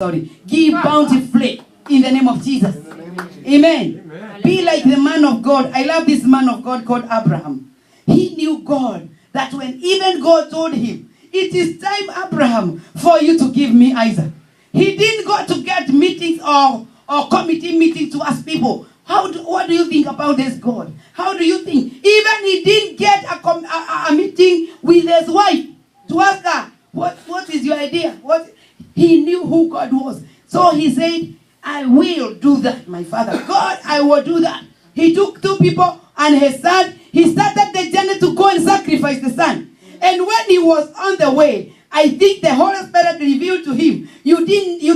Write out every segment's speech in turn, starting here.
Give bountifully in the name of Jesus. Amen. Amen. Be like the man of God. I love this man of God called Abraham. He knew God, that when even God told him, it is time, Abraham, for you to give me Isaac. He didn't go to get meetings or committee meetings to ask people, what do you think about this God? How do you think? Even he didn't get a meeting with his wife to ask her, what is your idea? He knew who God was. So he said, I will do that, my father. God, I will do that. He took two people and his son. He started the journey to go and sacrifice the son. And when he was on the way, I think the Holy Spirit revealed to him, you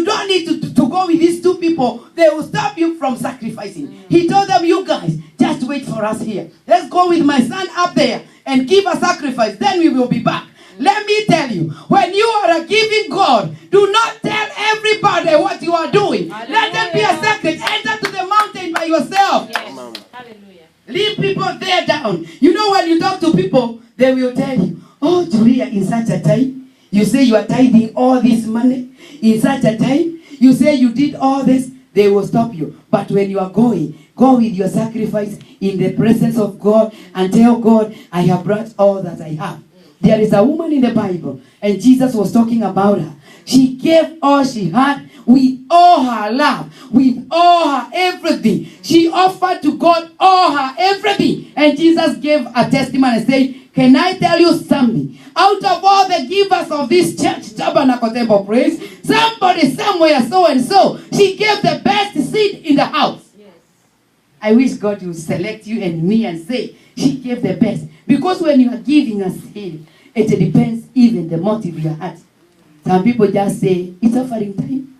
don't need to go with these two people. They will stop you from sacrificing. He told them, you guys, just wait for us here. Let's go with my son up there and give a sacrifice. Then we will be back. Let me tell you, when you are a giving God, do not tell everybody what you are doing. Hallelujah. Let them be a secret. Enter to the mountain by yourself. Yes. Hallelujah. Leave people there down. You know, when you talk to people, they will tell you, oh, Julia, in such a time, you say you are tithing all this money. In such a time, you say you did all this. They will stop you. But when you are going, go with your sacrifice in the presence of God and tell God, I have brought all that I have. There is a woman in the Bible, and Jesus was talking about her. She gave all she had with all her love, with all her everything. She offered to God all her everything. And Jesus gave a testimony and said, can I tell you something? Out of all the givers of this church, Tabernacle Temple Praise, somebody somewhere, so and so, she gave the best seed in the house. Yes. I wish God would select you and me and say, she gave the best. Because when you are giving a seed, it depends even the motive you had. Some people just say, it's offering time.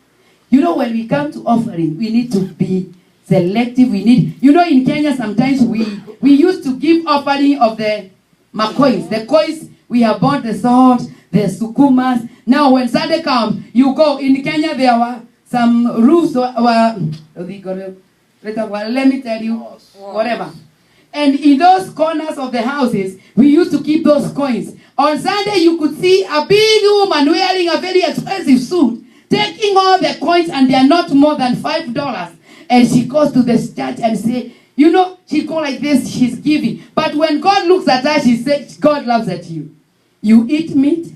You know, when we come to offering, we need to be selective. We need, you know, in Kenya, sometimes we used to give offering of the coins. The coins, we have bought the salt, the sukumas. Now, when Sunday comes, you go. In Kenya, there were some roofs, let me tell you, whatever. And in those corners of the houses, we used to keep those coins. On Sunday, you could see a big woman wearing a very expensive suit, taking all the coins, and they are not more than $5. And she goes to the church and say, you know, she go like this, she's giving. But when God looks at her, she says, God laughs at you. You eat meat,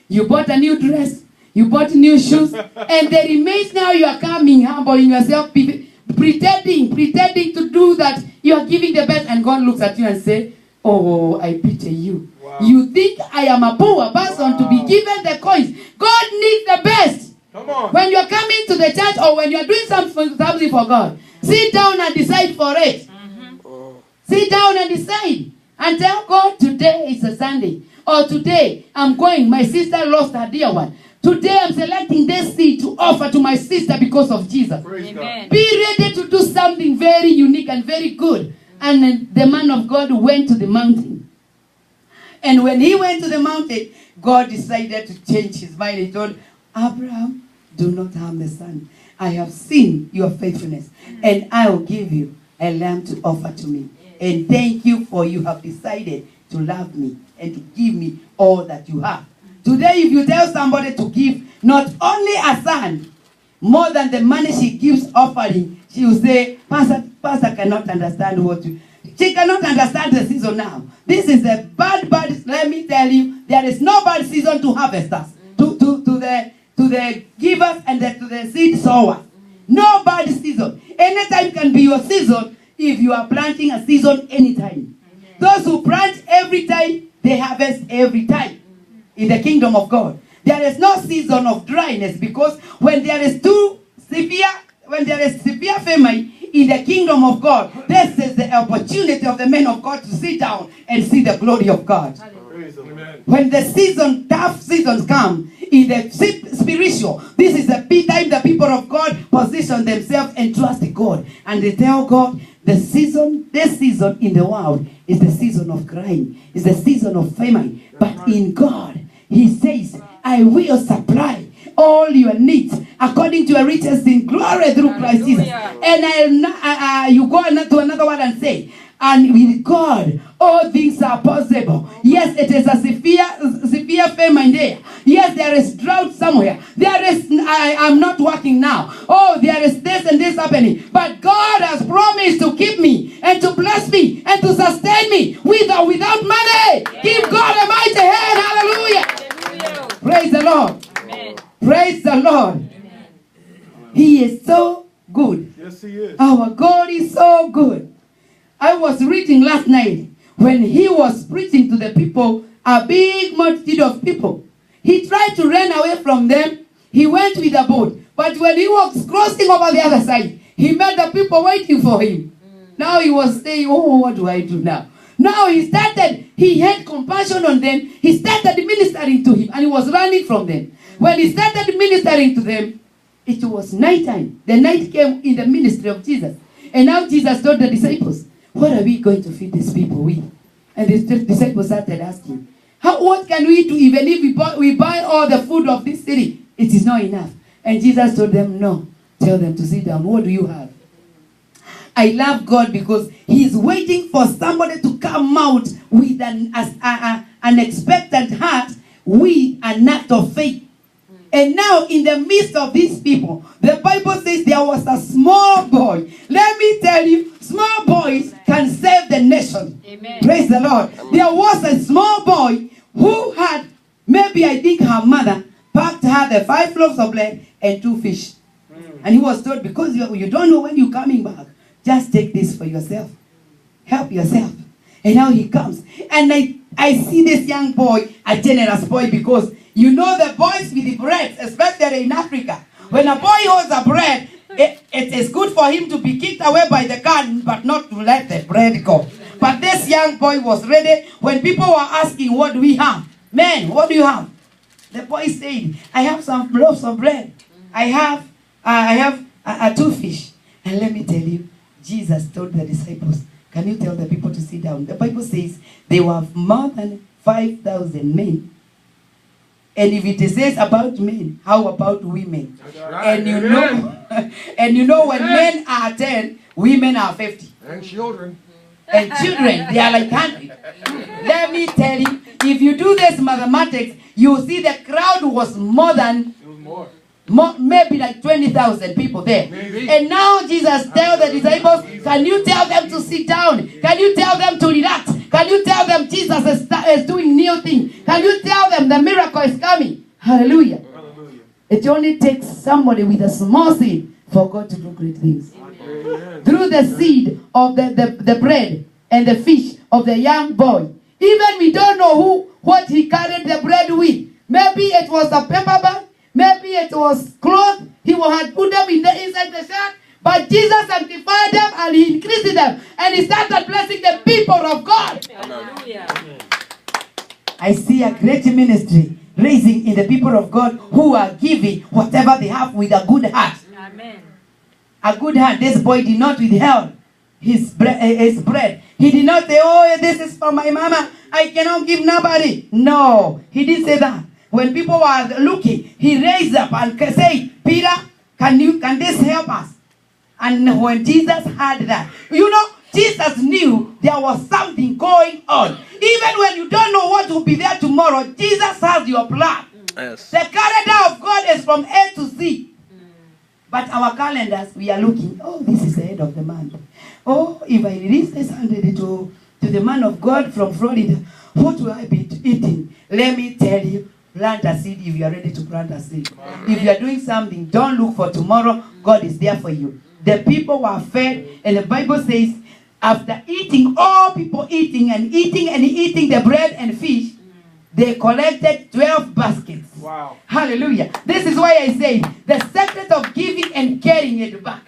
you bought a new dress, you bought new shoes, and the remains now you are coming, humbling yourself, pretending to do that. You are giving the best, and God looks at you and say, oh, I pity you. Wow. You think I am a poor person to be given the coins. God needs the best. Come on. When you are coming to the church or when you are doing something for God, sit down and decide for it. Mm-hmm. Sit down and decide. And tell God, today is a Sunday. Or today, I'm going. My sister lost her dear one. Today, I'm selecting this seed to offer to my sister because of Jesus. Amen. Be ready to do something very unique and very good. And then the man of God went to the mountain. And when he went to the mountain, God decided to change his mind. He told Abraham, do not harm the son. I have seen your faithfulness, and I will give you a lamb to offer to me. And thank you for you have decided to love me and to give me all that you have. Today, if you tell somebody to give not only a son, more than the money she gives offering, she will say, Pastor cannot understand she cannot understand the season now. This is a bad, let me tell you, there is no bad season to harvesters, to the givers and to the seed sowers. No bad season. Anytime can be your season if you are planting a season anytime. Those who plant every time, they harvest every time. In the kingdom of God, there is no season of dryness, because when there is severe famine in the kingdom of God, this is the opportunity of the men of God to sit down and see the glory of God. Amen. When the tough seasons come in the spiritual, this is the time the people of God position themselves and trust God, and they tell God, this season in the world is the season of crying, is the season of famine, but in God, He says, I will supply all your needs according to your riches in glory through Christ Jesus. And you go to another one and say, and with God, all things are possible. Yes, it is a severe famine there. Yes, there is drought somewhere. I am not working now. Oh, there is this and this happening. But God has promised to keep me and to bless me and to sustain me with or without money. Yes. Give God a mighty hand. Hallelujah. Hallelujah. Praise the Lord. Amen. Praise the Lord. Amen. He is so good. Yes, he is. Our God is so good. I was reading last night when he was preaching to the people, a big multitude of people. He tried to run away from them. He went with a boat. But when he was crossing over the other side, he met the people waiting for him. Now he was saying, oh, what do I do now? Now he had compassion on them. He started ministering to him and he was running from them. When he started ministering to them, it was nighttime. The night came in the ministry of Jesus. And now Jesus told the disciples, what are we going to feed these people with? And the disciples started asking, what can we do even if we buy all the food of this city? It is not enough. And Jesus told them, no. Tell them to sit down. What do you have? I love God because he's waiting for somebody to come out with an expectant heart with an act of faith. And now in the midst of these people, the Bible says there was a small boy. Let me tell you, small boys can save the nation. Amen. Praise the Lord. Amen. There was a small boy who had, maybe I think her mother packed her the 5 loaves of bread and 2 fish. And he was told, because you don't know when you're coming back, just take this for yourself. Help yourself. And now he comes. And I see this young boy, a generous boy, because you know the boys with the bread, especially in Africa. When a boy holds a bread, it is good for him to be kicked away by the gun, but not to let the bread go. But this young boy was ready when people were asking, what do we have? Man, what do you have? The boy said, I have some loaves of bread. I have 2 fish. And let me tell you, Jesus told the disciples, can you tell the people to sit down? The Bible says they were more than 5,000 men. And if it says about men, how about women? Right. And you know when men are 10, women are 50. And children. And children, they are like 100. Let me tell you, if you do this mathematics, you see the crowd was more than... maybe like 20,000 people there. Maybe. And now Jesus tells the disciples, can you tell them to sit down? Can you tell them to relax? Can you tell them Jesus is doing new thing? Can you tell them the miracle is coming? Hallelujah. Hallelujah. It only takes somebody with a small seed for God to do great things. Amen. Through the seed of the bread and the fish of the young boy. Even we don't know what he carried the bread with. Maybe it was a paper bag. Maybe it was clothes. He had put them inside the shirt. But Jesus sanctified them and he increased them. And he started blessing the people of God. Hallelujah. I see a great ministry raising in the people of God who are giving whatever they have with a good heart. Amen. A good heart. This boy did not withhold his bread. He did not say, oh, this is for my mama. I cannot give nobody. No, he didn't say that. When people were looking, he raised up and said, Peter, can this help us? And when Jesus heard that, Jesus knew there was something going on. Even when you don't know what will be there tomorrow, Jesus has your plan. Yes. The calendar of God is from A to Z. But our calendars, we are looking, oh, this is the end of the month. Oh, if I release this 100 to the man of God from Florida, what will I be eating? Let me tell you, plant a seed if you are ready to plant a seed. If you are doing something, don't look for tomorrow. God is there for you. The people were fed, and the Bible says, after eating, all people eating the bread and fish, they collected 12 baskets. Wow. Hallelujah. This is why I say, the secret of giving and getting it back.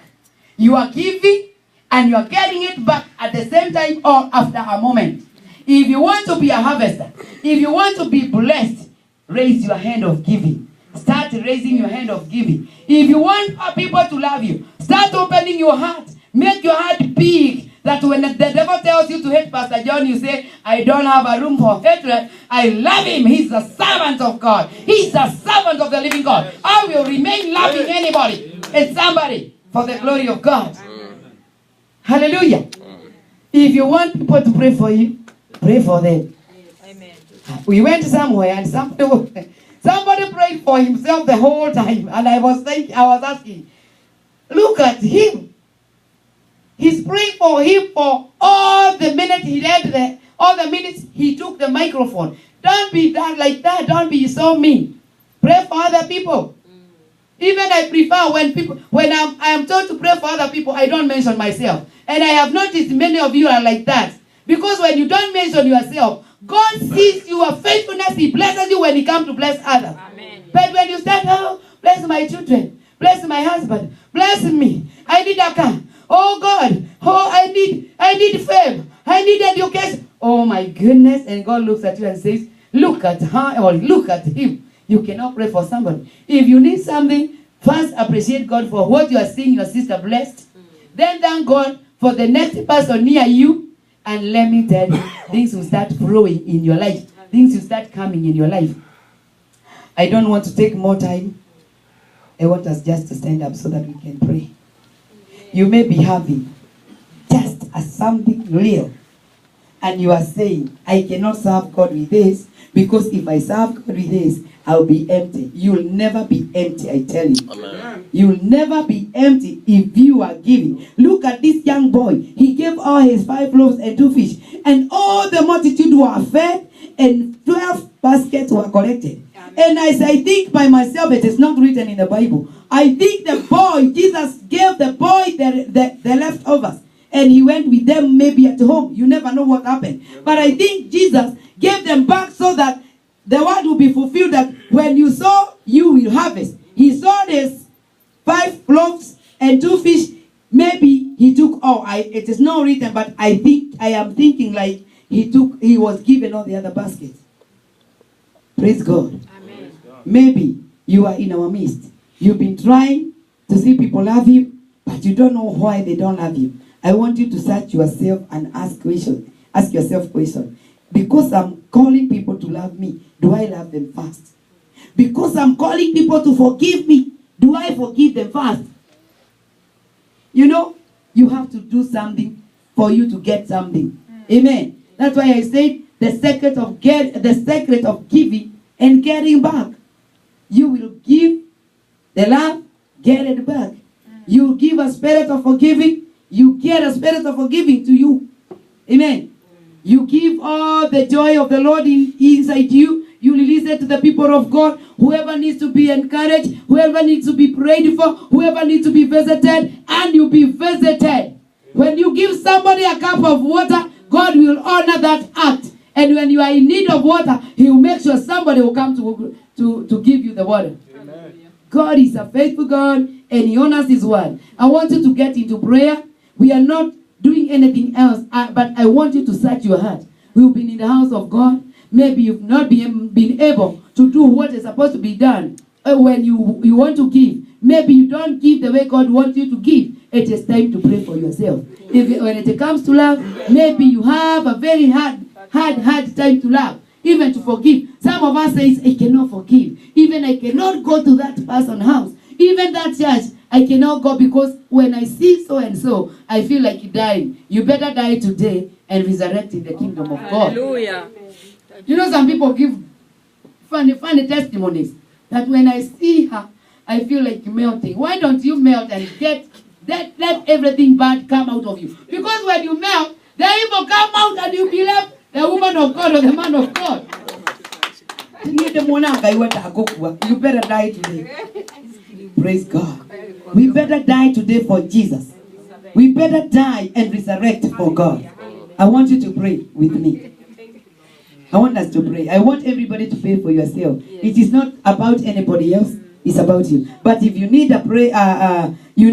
You are giving, and you are getting it back at the same time or after a moment. If you want to be a harvester, if you want to be blessed, raise your hand of giving. Start raising your hand of giving. If you want people to love you, start opening your heart. Make your heart big. That when the devil tells you to hate Pastor John, you say, I don't have a room for hatred. I love him. He's a servant of God. He's a servant of the living God. I will remain loving anybody and somebody for the glory of God. Hallelujah. If you want people to pray for you, Pray for them. Amen. We went somewhere and somebody prayed for himself the whole time. And I was asking, look at him. He's praying for him for all the minutes he had there, all the minutes he took the microphone. Don't be that like that. Don't be so mean. Pray for other people. Even I prefer when I am told to pray for other people, I don't mention myself. And I have noticed many of you are like that. Because when you don't mention yourself, God sees your faithfulness. He blesses you when he comes to bless others. Amen. But when you start, oh, bless my children, bless my husband, bless me. I need a car. Oh God, oh I need fame. I need education. Oh my goodness. And God looks at you and says, look at her or look at him. You cannot pray for somebody. If you need something, first appreciate God for what you are seeing your sister blessed. Then thank God for the next person near you. And let me tell you, things will start flowing in your life. Things will start coming in your life. I don't want to take more time. I want us just to stand up so that we can pray. You may be having just something real. And you are saying, I cannot serve God with this. Because if I serve God with this, I'll be empty. You'll never be empty, I tell you. Amen. You'll never be empty if you are giving. Look at this young boy. He gave all his 5 loaves and 2 fish. And all the multitude were fed and 12 baskets were collected. Amen. And as I think by myself, it is not written in the Bible. I think the boy, Jesus gave the boy the leftovers. And he went with them maybe at home. You never know what happened. But I think Jesus gave them back so that the word will be fulfilled that when you sow, you will harvest. He sowed his 5 loaves and 2 fish. Maybe he took it is not written, but I am thinking like he was given all the other baskets. Praise God. Amen. Maybe you are in our midst. You've been trying to see people love you, but you don't know why they don't love you. I want you to search yourself and ask yourself questions. Because I'm calling people to love me, do I love them fast? Because I'm calling people to forgive me, do I forgive them fast? You know, you have to do something for you to get something. Amen. That's why I said the secret of giving and getting back. You will give the love, get it back. You give a spirit of forgiving, you get a spirit of forgiving to you. Amen. You give all the joy of the Lord inside you. You release it to the people of God. Whoever needs to be encouraged, whoever needs to be prayed for, whoever needs to be visited, and you'll be visited. When you give somebody a cup of water, God will honor that act. And when you are in need of water, He will make sure somebody will come to give you the water. Amen. God is a faithful God, and He honors His word. I want you to get into prayer. We are not doing anything else, but I want you to search your heart. We've been in the house of God. Maybe you've not been able to do what is supposed to be done. When you want to give, maybe you don't give the way God wants you to give. It is time to pray for yourself. When it comes to love, maybe you have a very hard time to love, even to forgive. Some of us say, I cannot forgive. Even I cannot go to that person's house. Even that church, I cannot go because when I see so and so, I feel like dying. You better die today and resurrect in the kingdom of God. Hallelujah. You know, some people give funny testimonies that when I see her, I feel like melting. Why don't you melt and let everything bad come out of you? Because when you melt, the evil come out and you be left the woman of God or the man of God. You better die today. Praise God. We better die today for Jesus. We better die and resurrect for God. I want you to pray with me. I want us to pray. I want everybody to pray for yourself. It is not about anybody else. It's about you. But if you need a prayer, you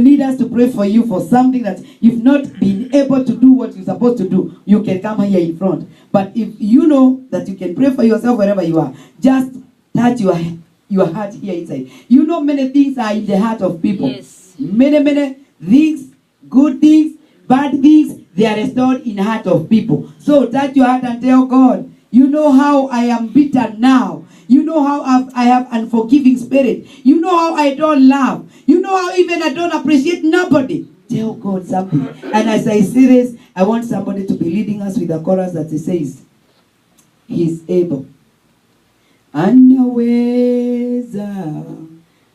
need us to pray for you for something that you've not been able to do what you're supposed to do, you can come here in front. But if you know that you can pray for yourself wherever you are, just touch your heart here inside. You know many things are in the heart of people. Yes. Many things, good things, bad things, they are restored in the heart of people. So touch your heart and tell God, you know how I am bitter now. You know how I have unforgiving spirit. You know how I don't love. You know how even I don't appreciate nobody. tell God something. And as I say this, I want somebody to be leading us with a chorus that says, He's able. Anaweza,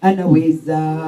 anaweza.